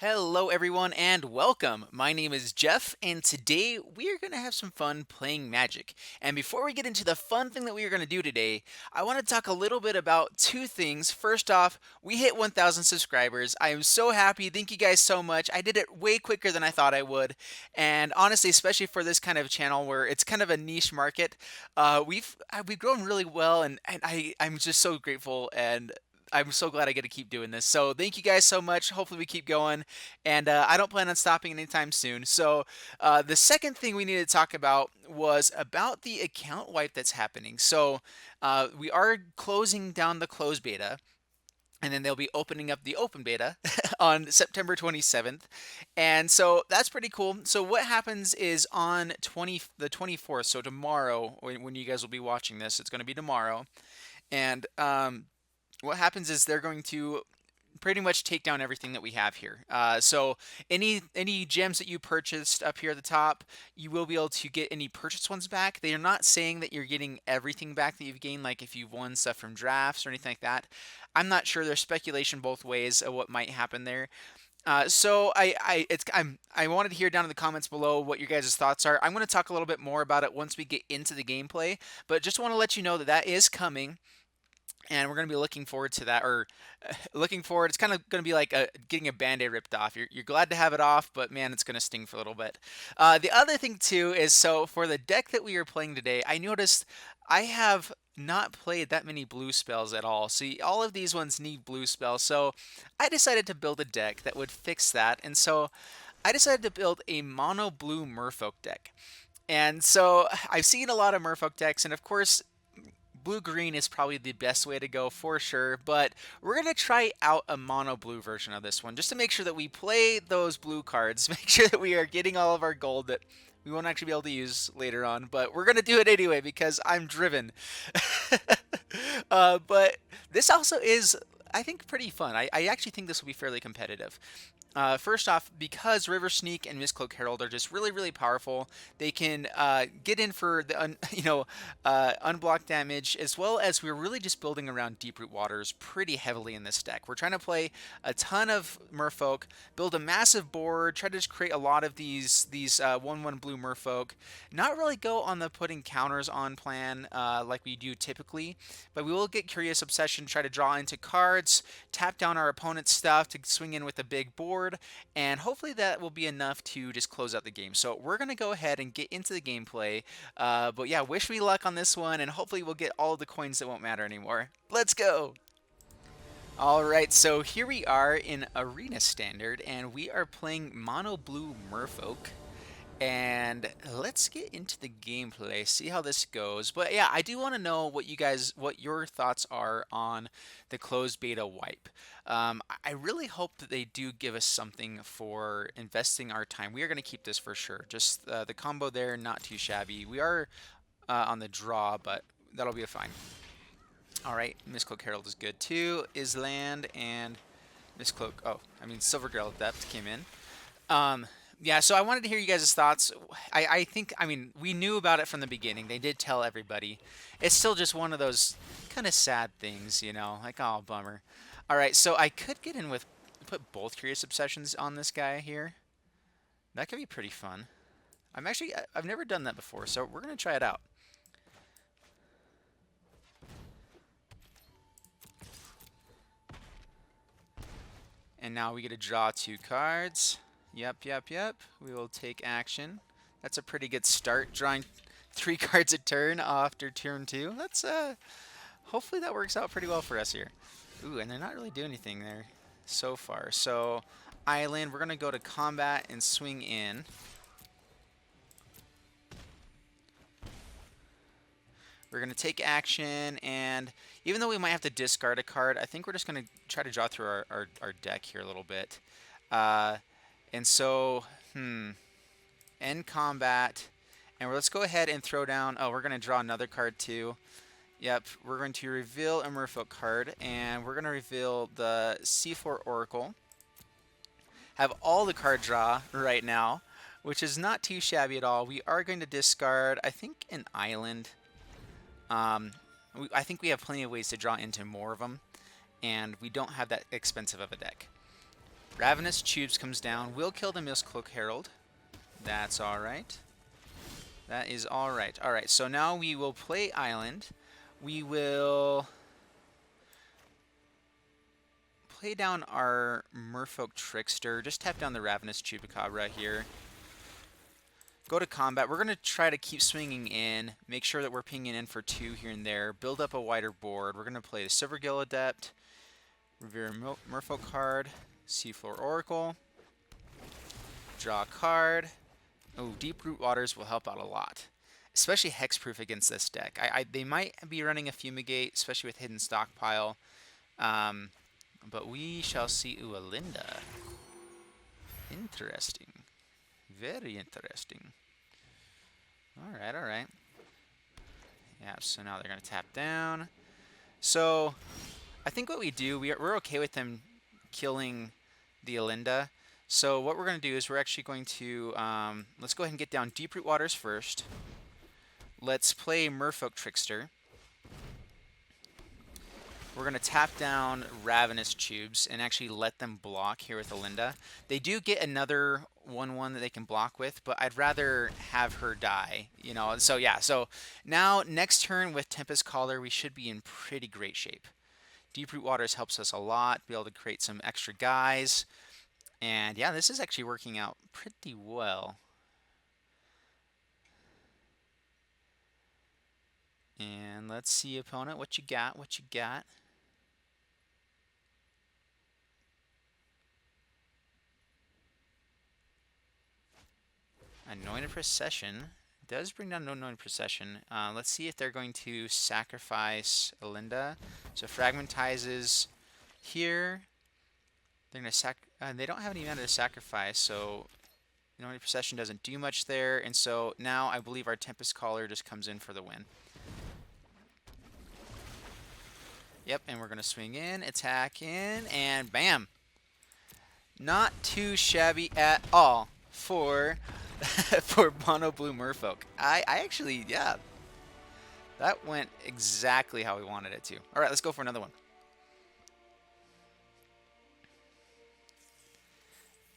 Hello, everyone, and welcome. My name is Jeff, and today we are going to have some fun playing Magic. And before we get into the fun thing that we are going to do today, I want to talk a little bit about two things. First off, we hit 1,000 subscribers. I am so happy. Thank you guys so much. I did it way quicker than I thought I would. And honestly, especially for this kind of channel where it's kind of a niche market, we've grown really well, and I'm just so grateful and I'm so glad I get to keep doing this. So thank you guys so much. Hopefully we keep going, and I don't plan on stopping anytime soon. So the second thing we need to talk about was about the account wipe that's happening. So we are closing down the closed beta. And then they'll be opening up the open beta on September 27th. And so that's pretty cool. So what happens is on the 24th, so tomorrow, when you guys will be watching this, it's going to be tomorrow. And what happens is they're going to pretty much take down everything that we have here. So any gems that you purchased up here at the top, you will be able to get any purchased ones back. They are not saying that you're getting everything back that you've gained, like if you've won stuff from drafts or anything like that. I'm not sure. There's speculation both ways of what might happen there. I wanted to hear down in the comments below what your guys' thoughts are. I'm going to talk a little bit more about it once we get into the gameplay, but just want to let you know that that is coming. And we're going to be looking forward to that, or looking forward. It's kind of going to be like getting a band-aid ripped off. You're glad to have it off, but man, it's going to sting for a little bit. The other thing too is, so for the deck that we are playing today, I noticed I have not played that many blue spells at all. See, all of these ones need blue spells, so I decided to build a deck that would fix that. And so I decided to build a Mono-Blue Merfolk deck. And so I've seen a lot of Merfolk decks, and of course, blue-green is probably the best way to go for sure, but we're going to try out a mono-blue version of this one just to make sure that we play those blue cards, make sure that we are getting all of our gold that we won't actually be able to use later on, but we're going to do it anyway because I'm driven. But this also is, I think, pretty fun. I actually think this will be fairly competitive. First off, because River Sneak and Mist-Cloaked Herald are just really, really powerful, they can get in for the unblocked damage, as well as we're really just building around Deeproot Waters pretty heavily in this deck. We're trying to play a ton of Merfolk, build a massive board, try to just create a lot of these 1/1 blue Merfolk. Not really go on the putting counters on plan like we do typically, but we will get Curious Obsession, try to draw into cards, tap down our opponent's stuff to swing in with a big board, and hopefully that will be enough to just close out the game. So we're going to go ahead and get into the gameplay. But yeah, wish me luck on this one, and hopefully we'll get all of the coins that won't matter anymore. Let's go! Alright, so here we are in Arena Standard, and we are playing Mono-Blue Merfolk. And let's get into the gameplay, see how this goes. But yeah, I do want to know what your thoughts are on the closed beta wipe. I really hope that they do give us something for investing our time. We are going to keep this for sure. Just the combo there, not too shabby. We are on the draw, but that'll be fine. All right, Mist-Cloaked Herald is good too. Island and Silvergill Adept came in. Yeah, so I wanted to hear you guys' thoughts. I mean, we knew about it from the beginning. They did tell everybody. It's still just one of those kind of sad things, you know, like, oh, bummer. All right, so I could get in with, put both Curious Obsessions on this guy here. That could be pretty fun. I've never done that before, so we're going to try it out. And now we get to draw 2 cards. Yep. We will take action. That's a pretty good start, drawing 3 cards a turn after turn 2. That's hopefully that works out pretty well for us here. Ooh, and they're not really doing anything there so far. So island, we're gonna go to combat and swing in. We're gonna take action, and even though we might have to discard a card, I think we're just gonna try to draw through our deck here a little bit. And so, end combat, and let's go ahead and throw down, oh, we're going to draw another card too. Yep, we're going to reveal a Merfolk card, and we're going to reveal the Seafloor Oracle. Have all the card draw right now, which is not too shabby at all. We are going to discard, I think, an island. I think we have plenty of ways to draw into more of them, and we don't have that expensive of a deck. Ravenous Tubes comes down. Will kill the Mist-Cloaked Herald. That's alright. That is alright. Alright, so now we will play Island. We will play down our Merfolk Trickster. Just tap down the Ravenous Chupacabra here. Go to combat. We're going to try to keep swinging in. Make sure that we're pinging in for 2 here and there. Build up a wider board. We're going to play the Silvergill Adept. Reveal Merfolk card. Seafloor Oracle. Draw a card. Oh, Deeproot Waters will help out a lot. Especially hexproof against this deck. They might be running a Fumigate, especially with Hidden Stockpile. But we shall see. Ooh, a Linda. Interesting. Very interesting. Alright, alright. Yeah, so now they're going to tap down. So, I think what we do, we're okay with them killing the Alinda. So what we're going to do is we're actually going to, let's go ahead and get down Deeproot Waters first. Let's play Merfolk Trickster. We're going to tap down Ravenous Tubes and actually let them block here with Alinda. They do get another 1/1 that they can block with, but I'd rather have her die, you know. So yeah, so now next turn with Tempest Caller, we should be in pretty great shape. Deeproot Waters helps us a lot, be able to create some extra guys. And yeah, this is actually working out pretty well. And let's see, opponent, what you got, what you got. Anointed Procession does bring down no Anointed Procession. Let's see if they're going to sacrifice Alinda. So Fragmentizes here. They're going to they don't have any mana to sacrifice, so Anointed Procession doesn't do much there. And so now I believe our Tempest Caller just comes in for the win. Yep, and we're going to swing in, attack in, and bam! Not too shabby at all for for Mono-Blue Merfolk. I actually, yeah, that went exactly how we wanted it to. All right, let's go for another one.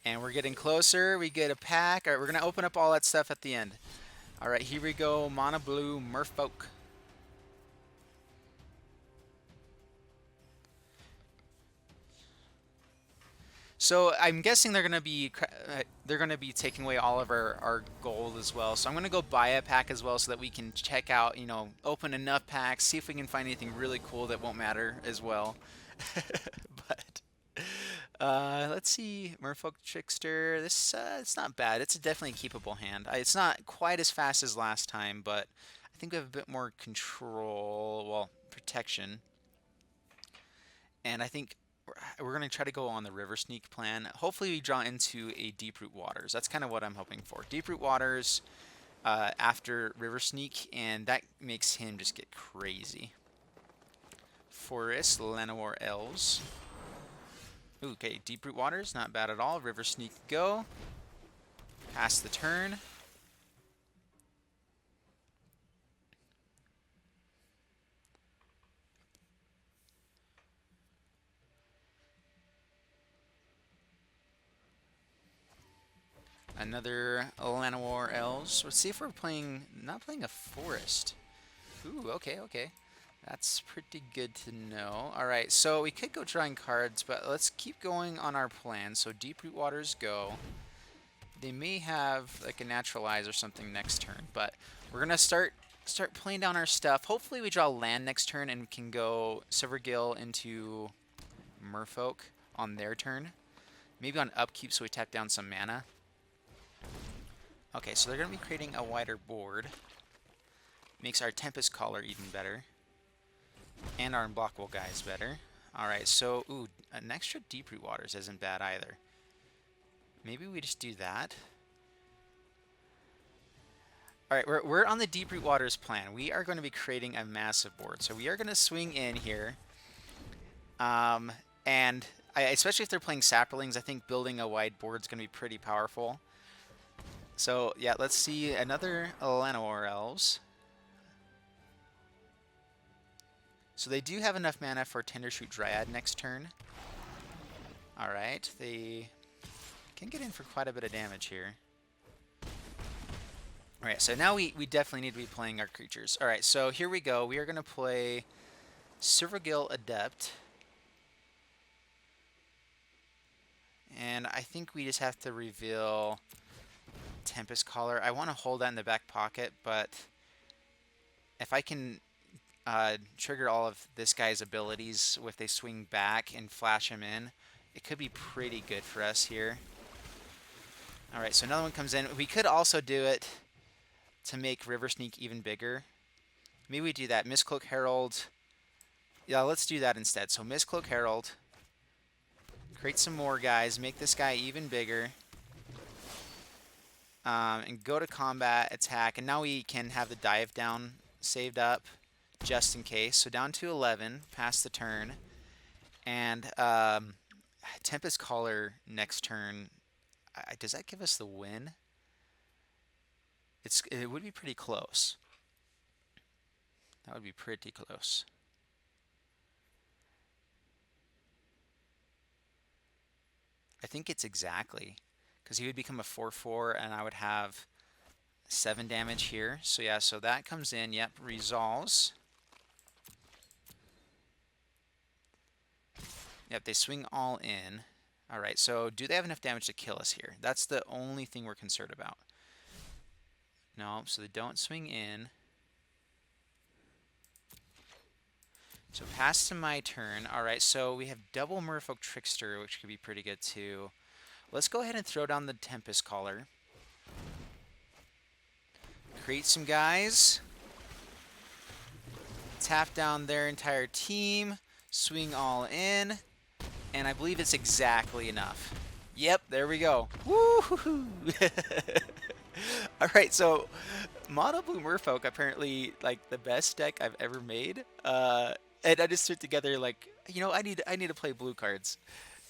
And we're getting closer. We get a pack. All right, we're going to open up all that stuff at the end. All right, here we go. Mono-Blue Merfolk. So I'm guessing they're gonna be taking away all of our gold as well. So I'm gonna go buy a pack as well so that we can check out, you know, open enough packs, see if we can find anything really cool that won't matter as well. But let's see, Merfolk Trickster. This it's not bad. It's a definitely keepable hand. It's not quite as fast as last time, but I think we have a bit more control, well, protection, and I think we're going to try to go on the River Sneak plan. Hopefully we draw into a Deeproot Waters. That's kind of what I'm hoping for. Deeproot Waters after River Sneak, and that makes him just get crazy. Forest, Llanowar Elves. Ooh, okay, Deeproot Waters, not bad at all. River Sneak, go. Pass the turn. Another Llanowar Elves. Let's see if we're not playing a Forest. Ooh, okay, okay. That's pretty good to know. Alright, so we could go drawing cards, but let's keep going on our plan. So Deeproot Waters go. They may have like a Naturalize or something next turn, but we're going to start playing down our stuff. Hopefully we draw land next turn and we can go Silvergill into Merfolk on their turn. Maybe on upkeep so we tap down some mana. Okay, so they're going to be creating a wider board. Makes our Tempest Caller even better. And our unblockable guys better. Alright, so, ooh, an extra Deeproot Waters isn't bad either. Maybe we just do that. Alright, we're on the Deeproot Waters plan. We are going to be creating a massive board. So we are going to swing in here. And especially if they're playing Saplings, I think building a wide board is going to be pretty powerful. So, yeah, let's see another Llanowar Elves. So they do have enough mana for Tendershoot Dryad next turn. Alright, they can get in for quite a bit of damage here. Alright, so now we definitely need to be playing our creatures. Alright, so here we go. We are going to play Silvergill Adept. And I think we just have to reveal Tempest Caller. I want to hold that in the back pocket, but if I can trigger all of this guy's abilities if they swing back and flash him in, it could be pretty good for us here. Alright, so another one comes in. We could also do it to make River Sneak even bigger. Maybe we do that. Mist-Cloaked Herald. Yeah, let's do that instead. So Mist-Cloaked Herald. Create some more guys. Make this guy even bigger. And go to combat, attack. And now we can have the dive down saved up just in case. So down to 11. Pass the turn. And Tempest Caller next turn. Does that give us the win? It would be pretty close. That would be pretty close. I think it's exactly, because he would become a 4/4 and I would have 7 damage here. So yeah, so that comes in. Yep, resolves. Yep, they swing all in. All right, so do they have enough damage to kill us here? That's the only thing we're concerned about. No, so they don't swing in. So pass to my turn. All right, so we have double Merfolk Trickster, which could be pretty good too. Let's go ahead and throw down the Tempest Caller. Create some guys. Tap down their entire team. Swing all in. And I believe it's exactly enough. Yep, there we go. Woo-hoo-hoo! All right, so Mono-Blue Merfolk apparently like the best deck I've ever made. And I just threw together like, you know, I need to play blue cards,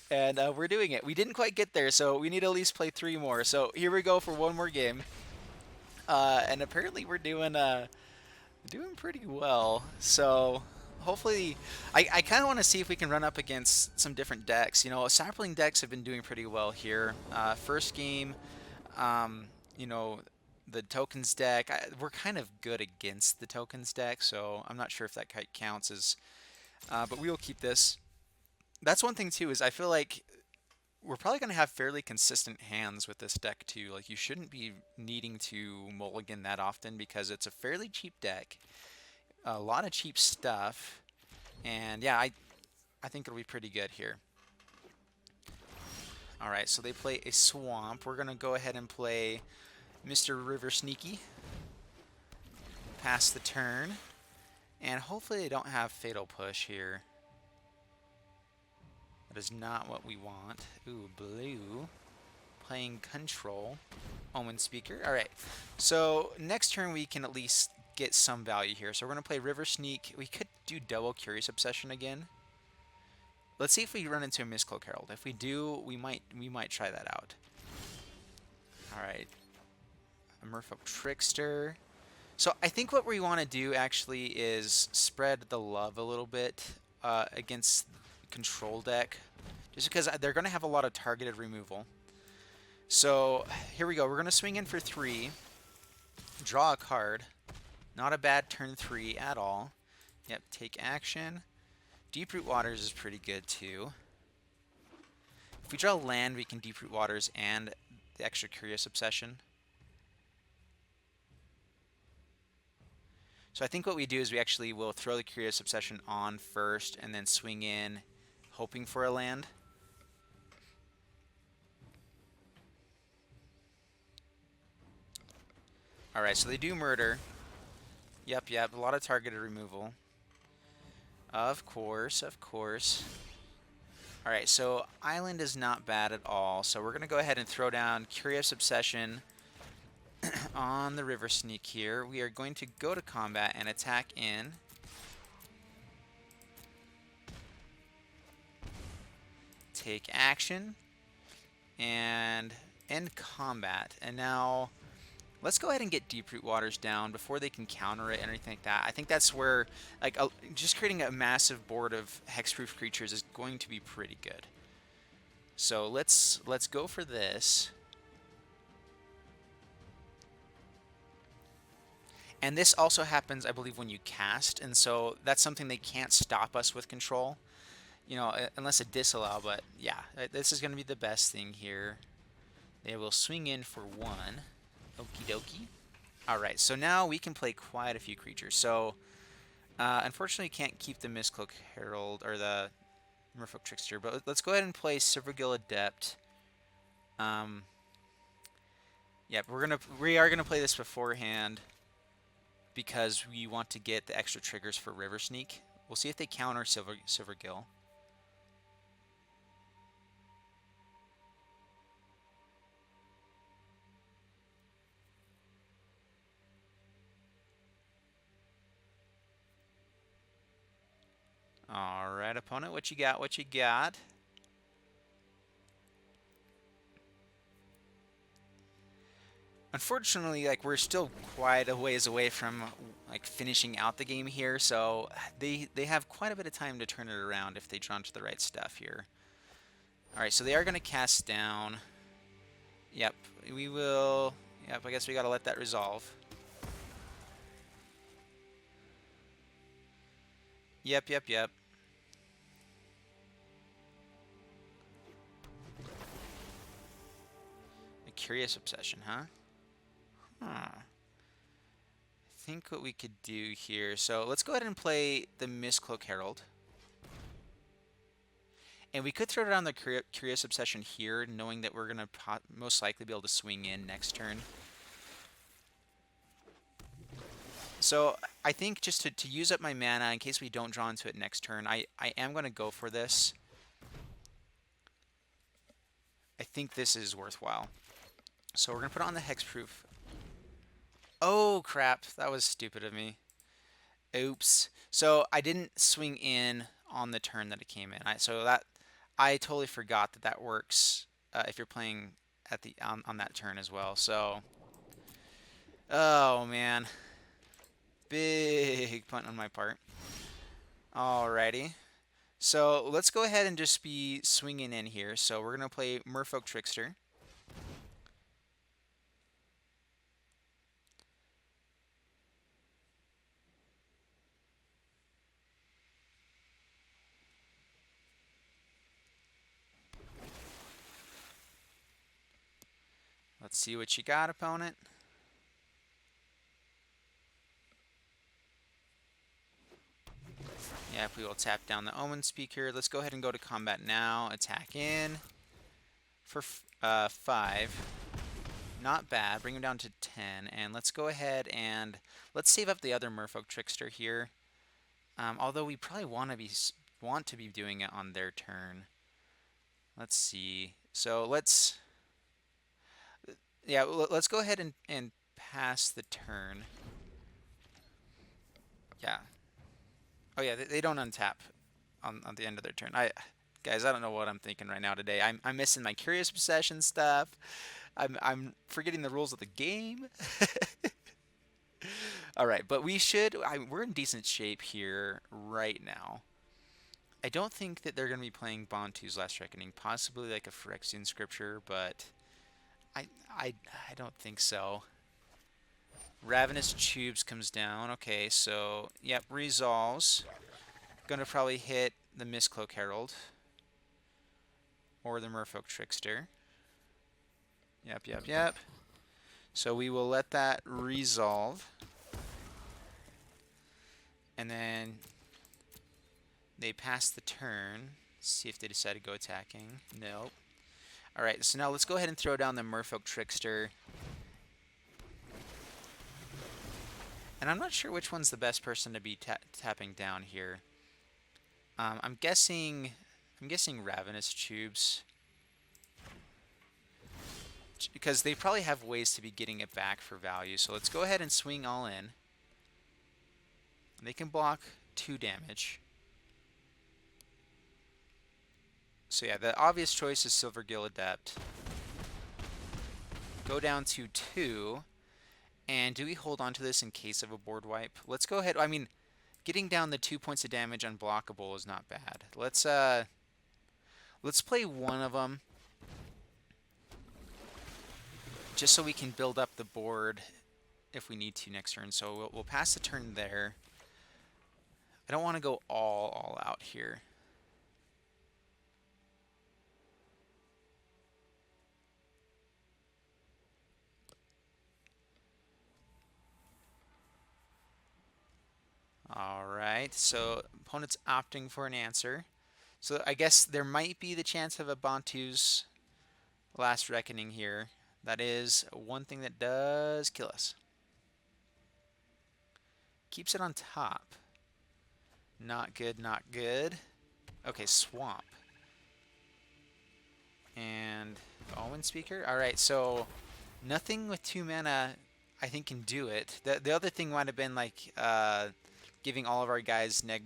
and we're doing it. We didn't quite get there, so we need to at least play 3 more. So here we go for one more game, and apparently we're doing pretty well. So hopefully, I kind of want to see if we can run up against some different decks. You know, sapling decks have been doing pretty well here. First game. You know, the tokens deck, we're kind of good against the tokens deck, so I'm not sure if that counts as, but we will keep this. That's one thing too, is I feel like we're probably going to have fairly consistent hands with this deck too. Like, you shouldn't be needing to mulligan that often because it's a fairly cheap deck, a lot of cheap stuff, and yeah, I think it'll be pretty good here. Alright, so they play a Swamp. We're going to go ahead and play Mr. River Sneaky. Pass the turn. And hopefully they don't have Fatal Push here. That is not what we want. Ooh, blue. Playing Control. Omen Speaker. Alright, so next turn we can at least get some value here. So we're going to play River Sneak. We could do double Curious Obsession again. Let's see if we run into a Mist-Cloaked Herald. If we do, we might try that out. All right, a Merfolk Trickster. So I think what we want to do actually is spread the love a little bit against control deck, just because they're going to have a lot of targeted removal. So here we go. We're going to swing in for 3, draw a card. Not a bad turn 3 at all. Yep, take action. Deeproot Waters is pretty good too. If we draw land, we can Deeproot Waters and the extra Curious Obsession. So I think what we do is we actually will throw the Curious Obsession on first and then swing in, hoping for a land. Alright, so they do murder. Yep, a lot of targeted removal. Of course, of course. Alright, so Island is not bad at all. So we're going to go ahead and throw down Curious Obsession on the River Sneak here. We are going to go to combat and attack in. Take action. And end combat. And now let's go ahead and get Deeproot Waters down before they can counter it and anything like that. I think that's where, like, just creating a massive board of hexproof creatures is going to be pretty good. So let's go for this. And this also happens, I believe, when you cast, and so that's something they can't stop us with control, you know, unless it disallow. But yeah, this is going to be the best thing here. They will swing in for 1. Okie dokie. All right, so now we can play quite a few creatures. So unfortunately, can't keep the Mist-Cloaked Herald or the Merfolk Trickster, but let's go ahead and play Silvergill Adept. Yeah, we are gonna play this beforehand because we want to get the extra triggers for River Sneak. We'll see if they counter Silvergill. All right, opponent, what you got? What you got? Unfortunately, like, we're still quite a ways away from like finishing out the game here, so they have quite a bit of time to turn it around if they draw into the right stuff here. All right, so they are going to cast down. Yep, we will. Yep, I guess we got to let that resolve. Yep. A curious obsession, huh? Huh. I think what we could do here. So let's go ahead and play the Mist-Cloaked Herald. And we could throw down the Curious Obsession here, knowing that we're going to most likely be able to swing in next turn. So I think just to use up my mana in case we don't draw into it next turn, I am going to go for this. I think this is worthwhile. So we're going to put it on the hexproof. Oh, crap. That was stupid of me. Oops. So I didn't swing in on the turn that it came in. I totally forgot that works if you're playing at the on that turn as well. So, oh man, big punt on my part. Alrighty. So let's go ahead and just be swinging in here. So we're gonna play Merfolk Trickster. Let's see what you got, opponent. Yep, we will tap down the Omen Speaker. Let's go ahead and go to combat now. Attack in for 5. Not bad. Bring him down to 10. And let's go ahead and let's save up the other Merfolk Trickster here. Although we probably want to be doing it on their turn. Let's see. So let's go ahead and pass the turn. Yeah. Oh yeah, they don't untap on the end of their turn. Guys, I don't know what I'm thinking right now today. I'm missing my Curious Possession stuff. I'm forgetting the rules of the game. All right, but we're in decent shape here right now. I don't think that they're going to be playing Bantu's Last Reckoning, possibly like a Phyrexian Scripture, but I don't think so. Ravenous Tubes comes down. Okay, so, yep, resolves. Gonna probably hit the Mist-Cloaked Herald. Or the Merfolk Trickster. Yep. So we will let that resolve. And then they pass the turn. See if they decide to go attacking. Nope. Alright, so now let's go ahead and throw down the Merfolk Trickster. And I'm not sure which one's the best person to be tapping down here. I'm guessing Ravenous Tubes, because they probably have ways to be getting it back for value. So let's go ahead and swing all in. They can block 2 damage. So yeah, the obvious choice is Silvergill Adept. Go down to 2. And do we hold on to this in case of a board wipe? Let's go ahead. I mean, getting down the 2 points of damage unblockable is not bad. Let's play one of them. just so we can build up the board if we need to next turn. So we'll pass the turn there. I don't want to go all out here. All right, so opponent's opting for an answer. So I guess there might be the chance of a Bantu's Last Reckoning here. That is one thing that does kill us. Keeps it on top. Not good, not good. Okay, Swamp. And Omen Speaker. All right, so nothing with 2 mana I think can do it. The other thing might have been like giving all of our guys neg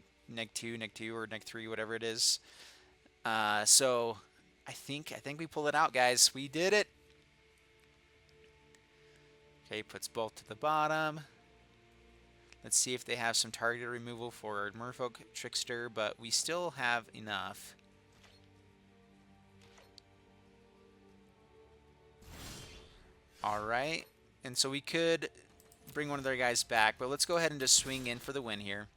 2, or neg 3, whatever it is. So I think we pulled it out, guys. We did it. Okay, puts both to the bottom. Let's see if they have some target removal for Merfolk Trickster, but we still have enough. All right, and so we could bring one of their guys back, but let's go ahead and just swing in for the win here.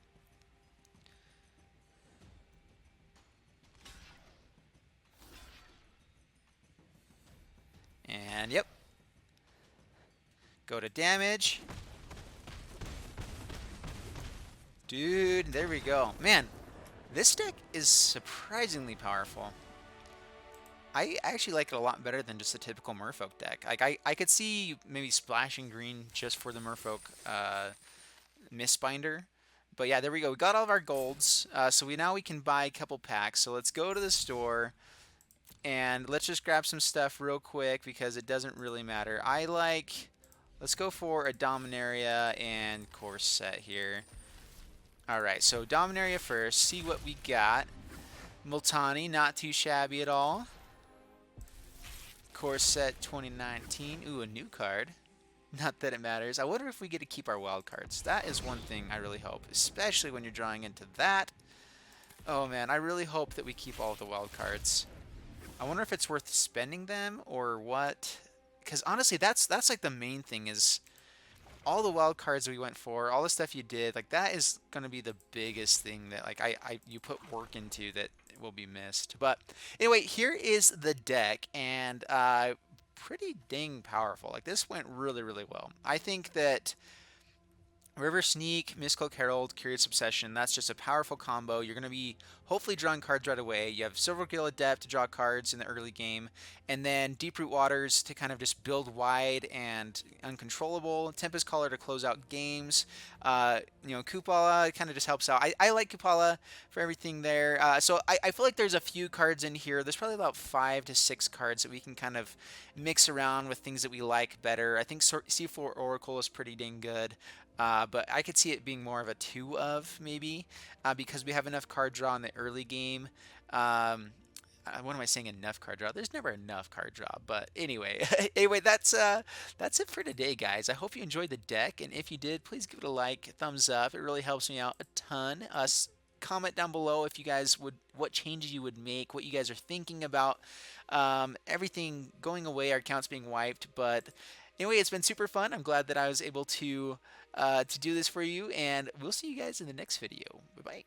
And yep, go to damage. Dude, there we go. Man, this deck is surprisingly powerful. I actually like it a lot better than just a typical Merfolk deck. Like I could see maybe splashing green just for the Merfolk Mistbinder. But yeah, there we go. We got all of our golds. So now we can buy a couple packs. So let's go to the store and let's just grab some stuff real quick because it doesn't really matter. Let's go for a Dominaria and Corset here. Alright, so Dominaria first. See what we got. Multani, not too shabby at all. Corset 2019. Ooh, a new card. Not that it matters. I wonder if we get to keep our wild cards. That is one thing I really hope, especially when you're drawing into that. Oh man, I really hope that we keep all of the wild cards. I wonder if it's worth spending them or what. Because honestly, that's like the main thing is all the wild cards we went for, all the stuff you did, like that is going to be the biggest thing that like you put work into that will be missed. But anyway, here is the deck, and pretty dang powerful. Like this went really, really well. I think that River Sneak, Mist-Cloaked Herald, Curious Obsession, that's just a powerful combo. You're going to be hopefully drawing cards right away. You have Silvergill Adept to draw cards in the early game, and then Deeproot Waters to kind of just build wide and uncontrollable. Tempest Caller to close out games. Kopala kind of just helps out. I like Kopala for everything there. So I feel like there's a few cards in here. There's probably about 5 to 6 cards that we can kind of mix around with things that we like better. I think Seafloor Oracle is pretty dang good. But I could see it being more of a 2 of maybe because we have enough card draw in the early game. What am I saying? Enough card draw? There's never enough card draw. But anyway, that's it for today, guys. I hope you enjoyed the deck, and if you did, please give it a like, thumbs up. It really helps me out a ton. Comment down below if you guys what changes you would make, what you guys are thinking about everything going away, our accounts being wiped. But anyway, it's been super fun. I'm glad that I was able to do this for you, and we'll see you guys in the next video. Bye-bye.